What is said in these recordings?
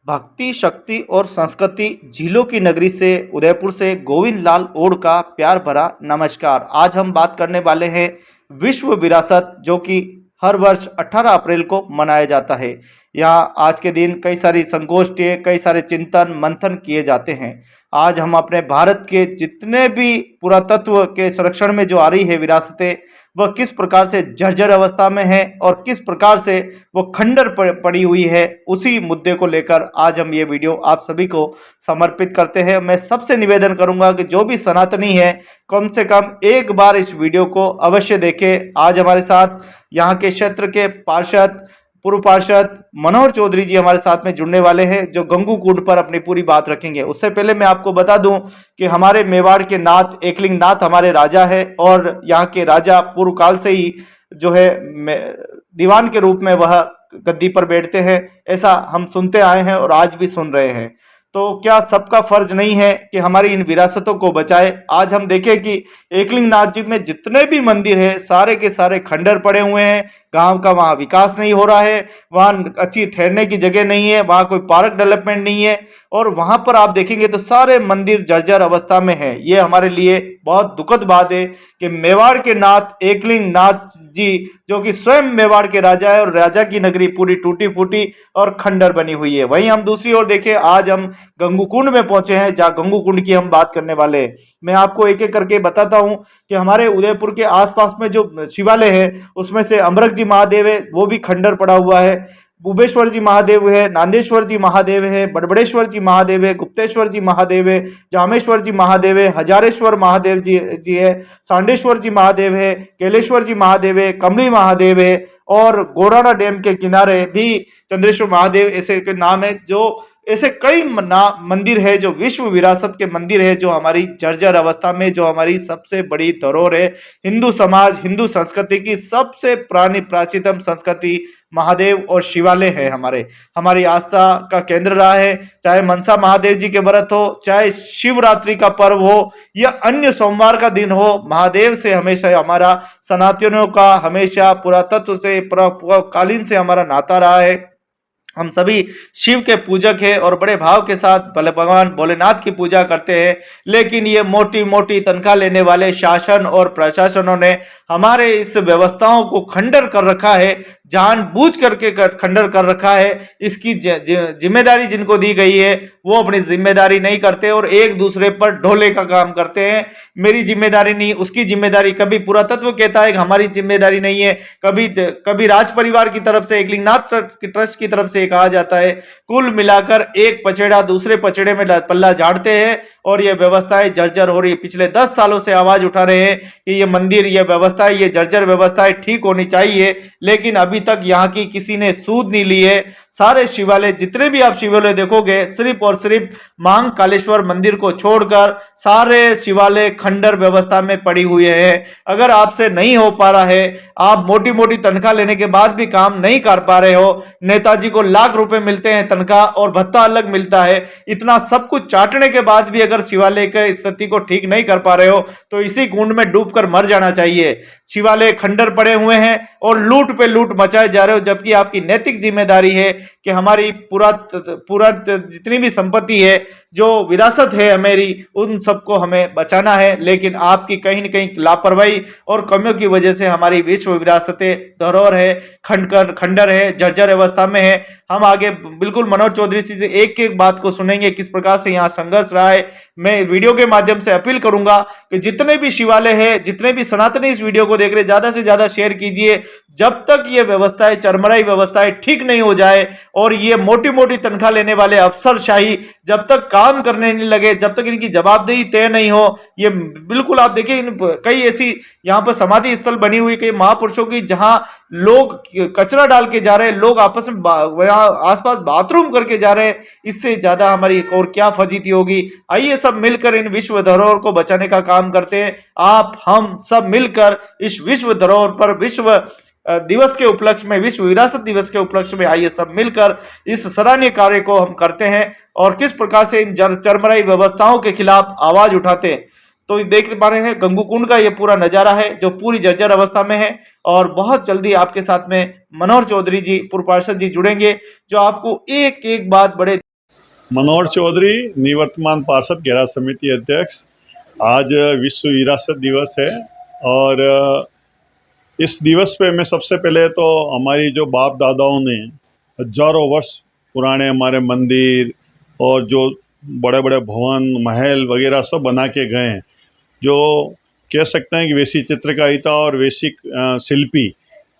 भक्ति, शक्ति और संस्कृति झीलों की नगरी से उदयपुर से गोविंद लाल ओड का प्यार भरा नमस्कार। आज हम बात करने वाले हैं विश्व विरासत, जो कि हर वर्ष 18 अप्रैल को मनाया जाता है। यहाँ आज के दिन कई सारी संगोष्ठी, कई सारे चिंतन मंथन किए जाते हैं। आज हम अपने भारत के जितने भी पुरातत्व के संरक्षण में जो आ रही है विरासतें, वह किस प्रकार से जर्जर अवस्था में है और किस प्रकार से वो खंडर पड़ी हुई है, उसी मुद्दे को लेकर आज हम ये वीडियो आप सभी को समर्पित करते हैं। मैं सबसे निवेदन करूंगा कि जो भी सनातनी है, कम से कम एक बार इस वीडियो को अवश्य देखें। आज हमारे साथ यहाँ के क्षेत्र के पार्षद, पूर्व पार्षद मनोहर चौधरी जी हमारे साथ में जुड़ने वाले हैं, जो गंगू कुंड पर अपनी पूरी बात रखेंगे। उससे पहले मैं आपको बता दूं कि हमारे मेवाड़ के नाथ एकलिंग नाथ हमारे राजा है, और यहाँ के राजा पूर्व काल से ही जो है दीवान के रूप में वह गद्दी पर बैठते हैं। ऐसा हम सुनते आए हैं और आज भी सुन रहे हैं। तो क्या सबका फर्ज नहीं है कि हमारी इन विरासतों को बचाए? आज हम देखें कि एकलिंग नाथ जी में जितने भी मंदिर है, सारे के सारे खंडर पड़े हुए हैं। गांव का वहाँ विकास नहीं हो रहा है, वहाँ अच्छी ठहरने की जगह नहीं है, वहाँ कोई पार्क डेवलपमेंट नहीं है, और वहाँ पर आप देखेंगे तो सारे मंदिर जर्जर अवस्था में है। ये हमारे लिए बहुत दुखद बात है कि मेवाड़ के नाथ एकलिंग नाथ जी, जो कि स्वयं मेवाड़ के राजा है, और राजा की नगरी पूरी टूटी फूटी और खंडर बनी हुई है। वहीं हम दूसरी ओर देखें, आज हम गंगू कुंड में पहुंचे हैं, जहाँ गंगू कुंड की हम बात करने वाले हैं। मैं आपको एक एक करके बताता हूं कि हमारे उदयपुर के आसपास में जो शिवालय है, उसमें से अमरक जी महादेव है, वो भी खंडर पड़ा हुआ है। बुबेश्वर जी महादेव है, नांदेश्वर जी महादेव है, बड़बड़ेश्वर जी महादेव है, गुप्तेश्वर जी महादेव है, जामेश्वर जी महादेव है, हजारेश्वर महादेव जी है, सांडेश्वर जी महादेव है, केलेश्वर जी महादेव है, कमली महादेव है, और गोराना डैम के किनारे भी चंद्रेश्वर महादेव ऐसे के नाम है। जो ऐसे कई मंदिर है जो विश्व विरासत के मंदिर है, जो हमारी जर्जर अवस्था में, जो हमारी सबसे बड़ी धरोहर है। हिंदू समाज, हिंदू संस्कृति की सबसे पुरानी प्राचीनतम संस्कृति महादेव और शिवालय है। हमारी आस्था का केंद्र रहा है। चाहे मनसा महादेव जी के व्रत हो, चाहे शिवरात्रि का पर्व हो, या अन्य सोमवार का दिन हो, महादेव से हमेशा हमारा सनातनियों का, हमेशा पुरातत्व से, कालीन से हमारा नाता रहा है। हम सभी शिव के पूजक हैं और बड़े भाव के साथ भगवान भोलेनाथ की पूजा करते हैं। लेकिन ये मोटी मोटी तनख्वाह लेने वाले शासन और प्रशासनों ने हमारे इस व्यवस्थाओं को खंडर कर रखा है, जानबूझ करके खंडर कर रखा है। इसकी जिम्मेदारी जिनको दी गई है, वो अपनी जिम्मेदारी नहीं करते और एक दूसरे पर ढोले का काम करते हैं। मेरी जिम्मेदारी नहीं, उसकी जिम्मेदारी। कभी पुरातत्व कहता है कि हमारी जिम्मेदारी नहीं है, कभी राज परिवार की तरफ से, एकलिंग नाथ ट्रस्ट की तरफ से कहा जाता है। कुल मिलाकर एक पचेड़ा दूसरे पचेड़े में पल्ला झाड़ते हैं, और ये व्यवस्थाएं जर्जर हो रही है। पिछले 10 सालों से आवाज उठा रहे हैं कि ये मंदिर, ये व्यवस्था, ये जर्जर व्यवस्थाएं ठीक होनी चाहिए, लेकिन अभी तक यहाँ की किसी ने सूद नहीं ली है। सारे शिवालय, जितने भी आप शिवालय देखोगे, सिर्फ और सिर्फ मांग कालेश्वर मंदिर को छोड़कर सारे शिवालय खंडर व्यवस्था में पड़ी हुई है। अगर आपसे नहीं हो पा रहा है, आप मोटी मोटी तनख्वाह लेने के बाद भी काम नहीं कर पा रहे हो, नेताजी को लाख रुपए मिलते हैं तनख्वाह और भत्ता अलग मिलता है, इतना सब कुछ चाटने के बाद भी अगर शिवालय की स्थिति को ठीक नहीं कर पा रहे हो, तो इसी कुंड में डूबकर मर जाना चाहिए। शिवालय खंडर पड़े हुए हैं और लूट पे लूट मचाए जा रहे हो, जबकि आपकी नैतिक जिम्मेदारी है कि हमारी पूरा जितनी भी संपत्ति है, जो विरासत है हमारी, उन सबको हमें बचाना है। लेकिन आपकी कहीं न कहीं लापरवाही और कमियों की वजह से हमारी विश्व विरासतें धरोहर है, खंडर है, जर्जर अवस्था में है। हम आगे बिल्कुल मनोहर चौधरी जी से एक एक बात को सुनेंगे, किस प्रकार से यहाँ संघर्ष रहा है। मैं वीडियो के माध्यम से अपील करूंगा कि जितने भी शिवालय है, जितने भी सनातनी इस वीडियो को देख रहे, ज्यादा से ज्यादा शेयर कीजिए। जब तक ये व्यवस्थाएं, चरमराई व्यवस्थाएं ठीक नहीं हो जाए, और ये मोटी मोटी तनख्वाह लेने वाले अफसरशाही जब तक काम करने नहीं लगे, जब तक इनकी जवाबदेही तय नहीं हो, ये बिल्कुल आप देखिए, कई ऐसी यहाँ पर समाधि स्थल बनी हुई कई महापुरुषों की, जहां लोग कचरा डाल के जा रहे हैं, लोग आपस में आसपास बाथरूम करके जा रहे हैं। इससे ज्यादा हमारी और क्या फजीती होगी? आइए सब मिलकर इन विश्व धरोहर को बचाने का काम करते हैं। आप हम सब मिलकर इस विश्व धरोहर पर, विश्व दिवस के उपलक्ष्य में, विश्व विरासत दिवस के उपलक्ष्य में आइए सब मिलकर इस सराहनीय कार्य को हम करते हैं, और किस प्रकार से इन चरमराई व्यवस्थाओं के खिलाफ आवाज उठाते हैं। तो देख पा रहे हैं गंगू कुंड का ये पूरा नजारा है, जो पूरी जर्जर अवस्था में है। और बहुत जल्दी आपके साथ में मनोहर चौधरी जी, पूर्व पार्षद जी जुड़ेंगे, जो आपको एक एक बात बड़े मनोहर चौधरी, निवर्तमान पार्षद गैराज समिति अध्यक्ष। आज विश्व विरासत दिवस है और इस दिवस पे मैं सबसे पहले तो हमारी जो बाप दादाओं ने हजारों वर्ष पुराने हमारे मंदिर और जो बड़े बड़े भवन महल वगैरह सब बना के गए हैं, जो कह सकते हैं कि वैसी चित्रकारिता और वैसी शिल्पी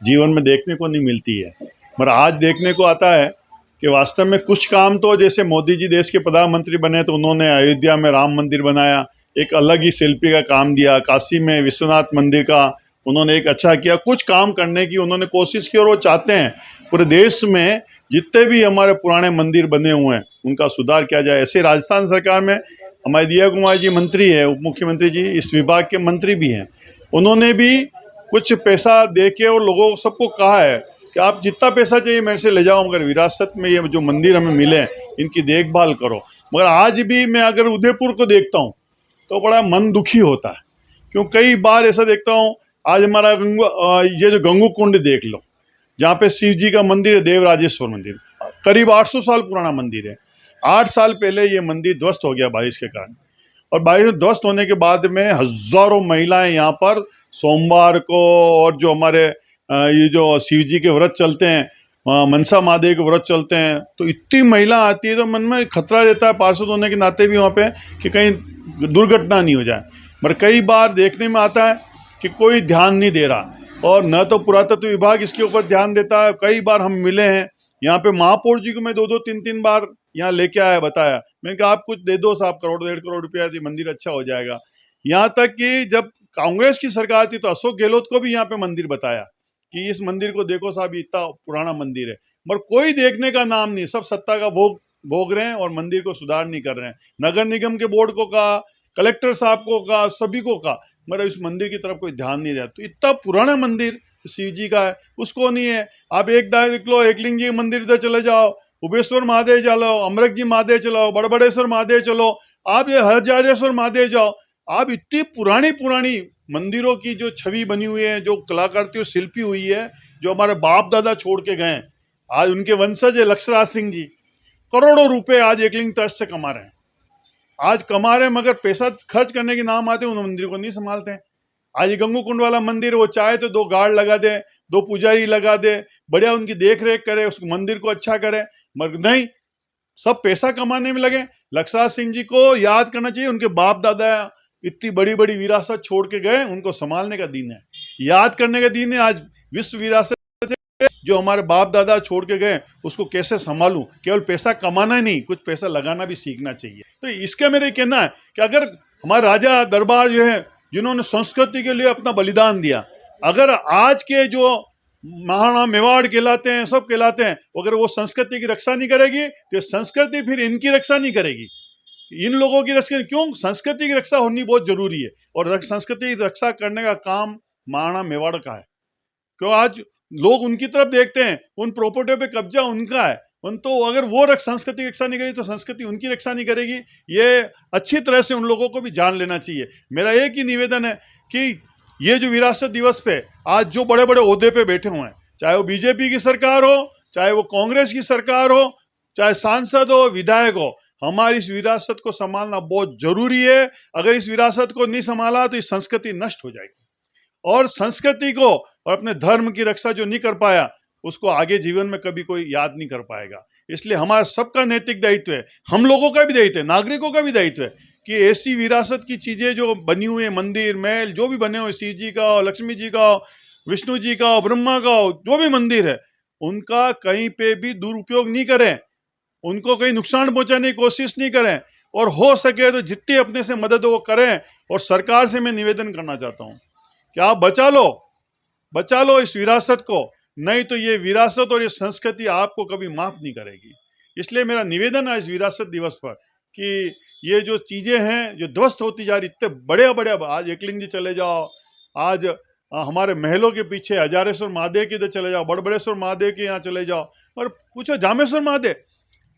जीवन में देखने को नहीं मिलती है। मगर आज देखने को आता है कि वास्तव में कुछ काम तो जैसे मोदी जी देश के प्रधानमंत्री बने तो उन्होंने अयोध्या में राम मंदिर बनाया, एक अलग ही शिल्पी का काम दिया। काशी में विश्वनाथ मंदिर का उन्होंने एक अच्छा किया। कुछ काम करने की उन्होंने कोशिश की और वो चाहते हैं पूरे देश में जितने भी हमारे पुराने मंदिर बने हुए हैं उनका सुधार किया जाए। ऐसे राजस्थान सरकार में हमारे दिया कुमार जी मंत्री है, उप मुख्यमंत्री जी इस विभाग के मंत्री भी हैं। उन्होंने भी कुछ पैसा दे के और लोगों सबको कहा है कि आप जितना पैसा चाहिए मेरे से ले जाओ, मगर विरासत में ये जो मंदिर हमें मिले इनकी देखभाल करो। मगर आज भी मैं अगर उदयपुर को देखता हूँ तो बड़ा मन दुखी होता है, क्यों कई बार ऐसा देखता हूँ। आज हमारा ये जो गंगू कुंड देख लो, जहाँ पे शिव जी का मंदिर है, देवराजेश्वर मंदिर, करीब 800 साल पुराना मंदिर है। 8 साल पहले ये मंदिर ध्वस्त हो गया बारिश के कारण, और बारिश ध्वस्त होने के बाद में हजारों महिलाएं यहाँ पर सोमवार को और जो हमारे ये जो शिव जी के व्रत चलते हैं, मनसा महादेव के व्रत चलते हैं, तो इतनी महिला आती है तो मन में खतरा रहता है पार्षद होने के नाते भी वहाँ पे कि कहीं दुर्घटना नहीं हो जाए। पर कई बार देखने में आता है कि कोई ध्यान नहीं दे रहा, और न तो पुरातत्व विभाग इसके ऊपर ध्यान देता है। कई बार हम मिले हैं यहाँ पे, महापौर जी को मैं 2-3 बार यहाँ लेके आया, बताया, मैंने कहा आप कुछ दे दो साहब, 1-1.5 करोड़ रुपया से मंदिर अच्छा हो जाएगा। यहाँ तक कि जब कांग्रेस की सरकार थी तो अशोक गहलोत को भी यहाँ पे मंदिर बताया कि इस मंदिर को देखो साहब, इतना पुराना मंदिर है, मगर कोई देखने का नाम नहीं। सब सत्ता का भोग भोग रहे हैं और मंदिर को सुधार नहीं कर रहे हैं। नगर निगम के बोर्ड को कहा, कलेक्टर साहब को कहा, सभी को कहा, मगर इस मंदिर की तरफ कोई ध्यान नहीं रहा। तो इतना पुराना मंदिर शिव जी का है, उसको नहीं है। आप एक देख लो, एकलिंग जी मंदिर इधर चले जाओ, उबेश्वर महादेव चलो, अमरक जी महादेव चलो, बड़बड़ेश्वर महादेव चलो, आप ये हजारेश्वर महादेव जाओ। आप इतनी पुरानी पुरानी मंदिरों की जो छवि बनी हुई है, जो कलाकृति शिल्पी हुई है, जो हमारे बाप दादा छोड़ के गए, आज उनके वंशज है लक्षराज सिंह जी, करोड़ों रुपए आज एकलिंग ट्रस्ट से कमा रहे हैं। आज कमा रहे हैं, मगर पैसा खर्च करने के नाम आते हैं उन मंदिर को नहीं संभालते हैं। आज ये गंगू कुंड वाला मंदिर, वो चाहे तो 2 गार्ड लगा दे, 2 पुजारी लगा दे, बढ़िया उनकी देख रेख करे, उस मंदिर को अच्छा करे, मगर नहीं, सब पैसा कमाने में लगे। लक्षराज सिंह जी को याद करना चाहिए, उनके बाप दादा इतनी बड़ी बड़ी विरासत छोड़ के गए, उनको संभालने का दिन है, याद करने का दिन है। आज विश्व विरासत जो हमारे बाप दादा छोड़ के गए उसको कैसे संभालूं। केवल पैसा कमाना ही नहीं, कुछ पैसा लगाना भी सीखना चाहिए। तो इसका मेरा कहना है कि अगर हमारे राजा दरबार जो है, जिन्होंने संस्कृति के लिए अपना बलिदान दिया, अगर आज के जो महाराणा मेवाड़ कहलाते हैं, सब कहलाते हैं, अगर वो संस्कृति की रक्षा नहीं करेगी तो संस्कृति फिर इनकी रक्षा नहीं करेगी, इन लोगों की रक्षा क्यों। संस्कृति की रक्षा होनी बहुत जरूरी है, और संस्कृति की रक्षा करने का काम महाराणा मेवाड़ का है। क्यों आज लोग उनकी तरफ देखते हैं, उन प्रॉपर्टी पे कब्जा उनका है, उन तो अगर वो संस्कृति की रक्षा नहीं करेगी तो संस्कृति उनकी रक्षा नहीं करेगी। ये अच्छी तरह से उन लोगों को भी जान लेना चाहिए। मेरा एक ही निवेदन है कि ये जो विरासत दिवस पे आज जो बड़े बड़े ओहदे पे बैठे हुए हैं, चाहे वो बीजेपी की सरकार हो, चाहे वो कांग्रेस की सरकार हो, चाहे सांसद हो, विधायक हो, हमारी इस विरासत को संभालना बहुत जरूरी है। अगर इस विरासत को नहीं संभाला तो इस संस्कृति नष्ट हो जाएगी, और संस्कृति को और अपने धर्म की रक्षा जो नहीं कर पाया उसको आगे जीवन में कभी कोई याद नहीं कर पाएगा। इसलिए हमारा सबका नैतिक दायित्व है, हम लोगों का भी दायित्व है, नागरिकों का भी दायित्व है कि ऐसी विरासत की चीजें जो बनी हुई है, मंदिर महल जो भी बने हुए, शिव जी का हो, लक्ष्मी जी का हो, विष्णु जी का हो, ब्रह्मा का हो, जो भी मंदिर है, उनका कहीं पे भी दुरुपयोग नहीं करें, उनको कहीं नुकसान पहुंचाने की कोशिश नहीं करें, और हो सके तो जितनी अपने से मदद वो करें। और सरकार से मैं निवेदन करना चाहता हूँ कि आप बचा लो इस विरासत को, नहीं तो ये विरासत और ये संस्कृति आपको कभी माफ नहीं करेगी। इसलिए मेरा निवेदन है इस विरासत दिवस पर कि ये जो चीजें हैं जो ध्वस्त होती जा रही, इतने बड़े बड़े, आज एकलिंग जी चले जाओ, आज हमारे महलों के पीछे हजारेश्वर महादेव के इधर चले जाओ, बड़बड़ेश्वर महादेव के यहाँ चले जाओ, और पूछो जामेश्वर महादेव,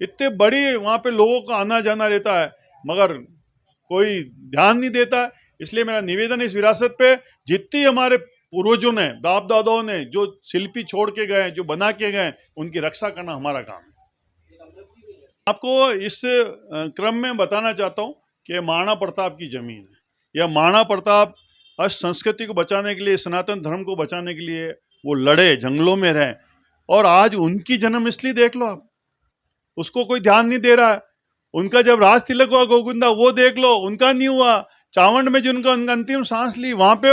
इतने बड़ी वहाँ पे लोगों का आना जाना रहता है, मगर कोई ध्यान नहीं देता है। इसलिए मेरा निवेदन है इस विरासत पे, जितनी हमारे पूर्वजों ने, बाप दादाओं ने जो शिल्पी छोड़ के गए, जो बना के गए, उनकी रक्षा करना हमारा काम है। आपको इस क्रम में बताना चाहता हूँ कि महाराणा प्रताप की जमीन है। यह महाराणा प्रताप अष्ट संस्कृति को बचाने के लिए, सनातन धर्म को बचाने के लिए वो लड़े, जंगलों में रहे, और आज उनकी जन्म इसलिए देख लो आप, उसको कोई ध्यान नहीं दे रहा है। उनका जब राज तिलक हुआ गोविंदा, वो देख लो, उनका नहीं हुआ। चावंड में जिनका अंतिम सांस ली, वहां पे।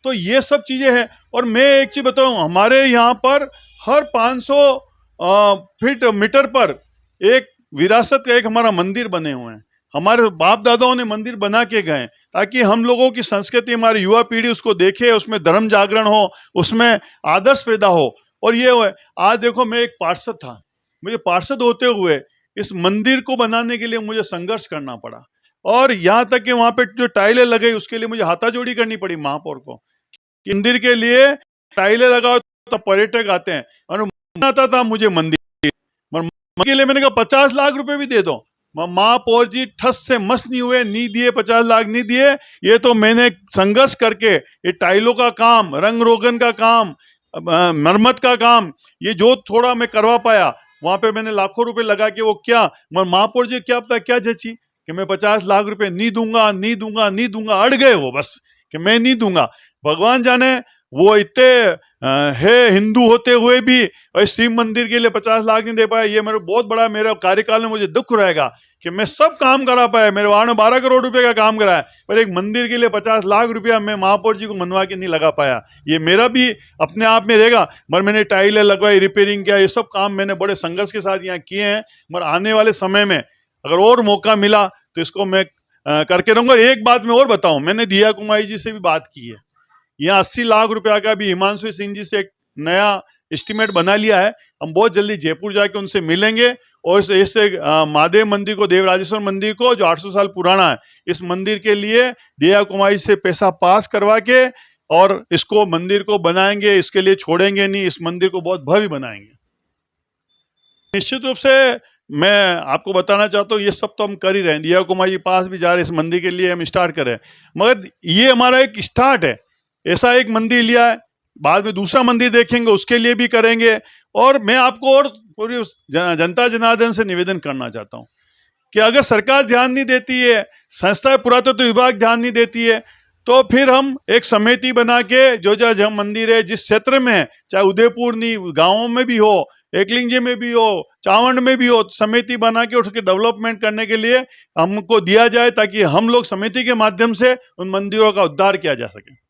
तो ये सब चीजें हैं। और मैं एक चीज बताऊं, हमारे यहाँ पर हर 500 फीट मीटर पर एक विरासत का एक हमारा मंदिर बने हुए हैं। हमारे बाप दादाओं ने मंदिर बना के गए ताकि हम लोगों की संस्कृति, हमारी युवा पीढ़ी उसको देखे, उसमें धर्म जागरण हो, उसमें आदर्श पैदा हो। और ये हुआ, आज देखो, मैं एक पार्षद था, मुझे पार्षद होते हुए इस मंदिर को बनाने के लिए मुझे संघर्ष करना पड़ा, और यहाँ तक कि वहां पे जो टाइलें लगे उसके लिए मुझे हाथाजोड़ी करनी पड़ी महापौर को कि मंदिर के लिए टाइलें लगाओ तो पर्यटक आते हैं। और आता था मुझे मंदिर के लिए, मैंने कहा 50 लाख रुपए भी दे दो। महापौर जी ठस से मस नहीं हुए, नहीं दिए, 50 लाख नहीं दिए। ये तो मैंने संघर्ष करके ये टाइलों का काम, रंग रोगन का काम, मरम्मत का काम, ये जो थोड़ा मैं करवा पाया, वहां पे मैंने लाखों रुपए लगा के वो क्या, महापौर जी क्या पता क्या जची कि मैं 50 लाख रुपए नहीं दूंगा, नहीं दूंगा, नहीं दूंगा। अड़ गए वो बस कि मैं नहीं दूंगा। भगवान जाने वो इतने है हिंदू होते हुए भी और शिव मंदिर के लिए 50 लाख नहीं दे पाया। ये मेरा बहुत बड़ा, मेरे कार्यकाल में मुझे दुख रहेगा कि मैं सब काम करा पाया, मेरे वार्ड में 12 करोड़ रुपए का काम कराया, पर एक मंदिर के लिए 50 लाख रुपया मैं महापौर जी को मनवा के नहीं लगा पाया। ये मेरा भी अपने आप में रहेगा। मगर मैंने टाइलें लगवाई, रिपेयरिंग किया, ये सब काम मैंने बड़े संघर्ष के साथ यहाँ किए हैं। मगर आने वाले समय में अगर और मौका मिला तो इसको मैं करके रहूंगा। एक बात मैं और बताऊं, मैंने दिया कुमारी जी से भी बात की है। यहाँ 80 लाख रुपया का भी हिमांशु सिंह जी से एक नया एस्टीमेट बना लिया है। हम बहुत जल्दी जयपुर जाके उनसे मिलेंगे और इस महादेव मंदिर को, देवराजेश्वर मंदिर को, जो 800 साल पुराना है, इस मंदिर के लिए दिया कुमारी से पैसा पास करवा के और इसको मंदिर को बनाएंगे। इसके लिए छोड़ेंगे नहीं, इस मंदिर को बहुत भव्य बनाएंगे। निश्चित रूप से मैं आपको बताना चाहता हूँ, ये सब तो हम कर ही रहे हैं। दिया कुमारी पास भी जा रहे, इस मंदिर के लिए हम स्टार्ट करें, मगर ये हमारा एक स्टार्ट है। ऐसा एक मंदिर लिया है, बाद में दूसरा मंदिर देखेंगे, उसके लिए भी करेंगे। और मैं आपको और पूरी जनता जनार्दन से निवेदन करना चाहता हूँ कि अगर सरकार ध्यान नहीं देती है, संस्था पुरातत्व विभाग ध्यान नहीं देती है, तो फिर हम एक समिति बना के जो जहाँ मंदिर है, जिस क्षेत्र में है, चाहे उदयपुर नहीं, गाँवों में भी हो, एकलिंगजी में भी हो, चावंड में भी हो, समिति बना के उसके डेवलपमेंट करने के लिए हमको दिया जाए, ताकि हम लोग समिति के माध्यम से उन मंदिरों का उद्धार किया जा सके।